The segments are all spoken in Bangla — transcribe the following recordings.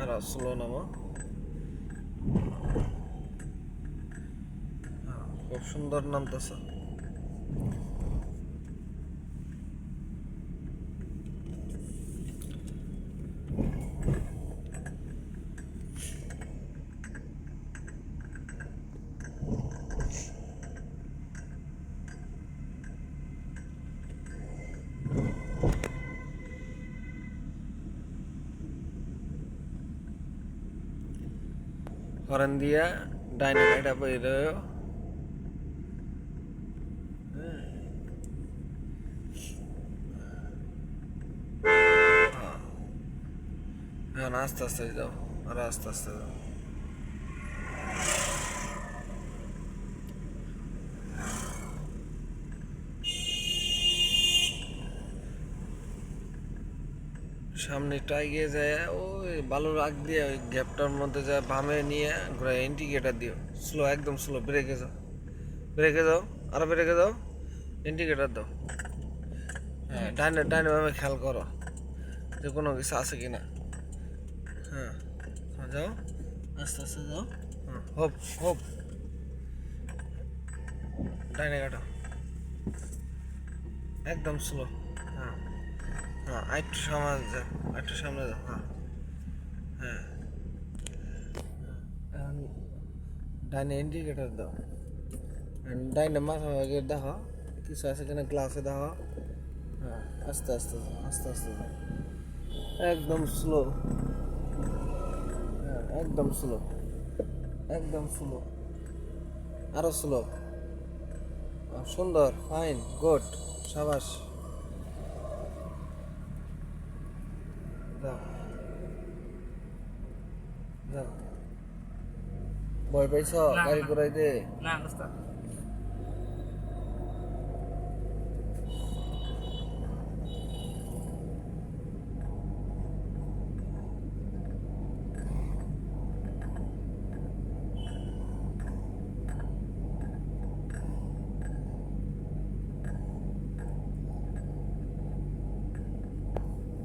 আর স্লো নামো। খুব সুন্দর নামতেছ। হরেন দিয়া ডাইনে এটা বেরোয়। হ্যাঁ, আস্তে আস্তে যাও, আর আস্তে আস্তে যাও। সামনেটা এগিয়ে যায়, ওই বালুর আগ দিয়ে ওই গ্যাপটার মধ্যে যায়, বামে নিয়ে ঘুরে ইন্ডিকেটার দিও। স্লো, একদম স্লো। ব্রেকে যাও, ব্রেকে যাও, আরো ব্রেকে যাও, ইন্ডিকেটার দাও। হ্যাঁ, ডাইনে ডাইনে বামে খেয়াল করো যে কোনো কিছু আছে কিনা। হ্যাঁ, যাও, আস্তে আস্তে যাও। হ্যাঁ, হোপ হোপ, ডাইনে কাটো, একদম স্লো। হ্যাঁ হ্যাঁ, আরেকটু সামনে যাও, আরেকটু সামনে যাও। হ্যাঁ হ্যাঁ, এখন ডাইনে ইন্ডিকেটার দাও। ডাইনে মাথা ভাগে দেখো কিছু আছে কিনা, গ্লাসে দেখো। হ্যাঁ, আস্তে আস্তে যাও, আস্তে আস্তে যাও, একদম স্লো। হ্যাঁ, একদম স্লো, একদম স্লো, আরো স্লো। সুন্দর, ফাইন, গুড, সাবাস। যাও যাও, ভয় পাইছ গাড়ি ঘুরাইতে? না ওস্তাদ।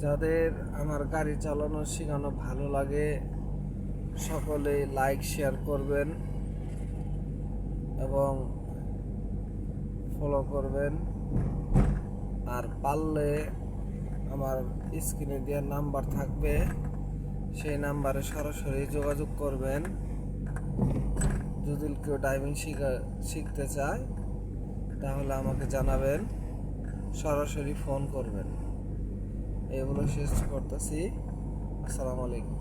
যাদের আমার গাড়ি চালানো শেখানো ভালো লাগে সকলে লাইক শেয়ার করবেন এবং ফলো করবেন। আর পারলে আমার স্ক্রিনে দেওয়ার নাম্বার থাকবে, সেই নাম্বারে সরাসরি যোগাযোগ করবেন। যদি কেউ ড্রাইভিং শিখতে চায় তাহলে আমাকে জানাবেন, সরাসরি ফোন করবেন। এগুলো শেষ করতেছি। আসসালামু আলাইকুম।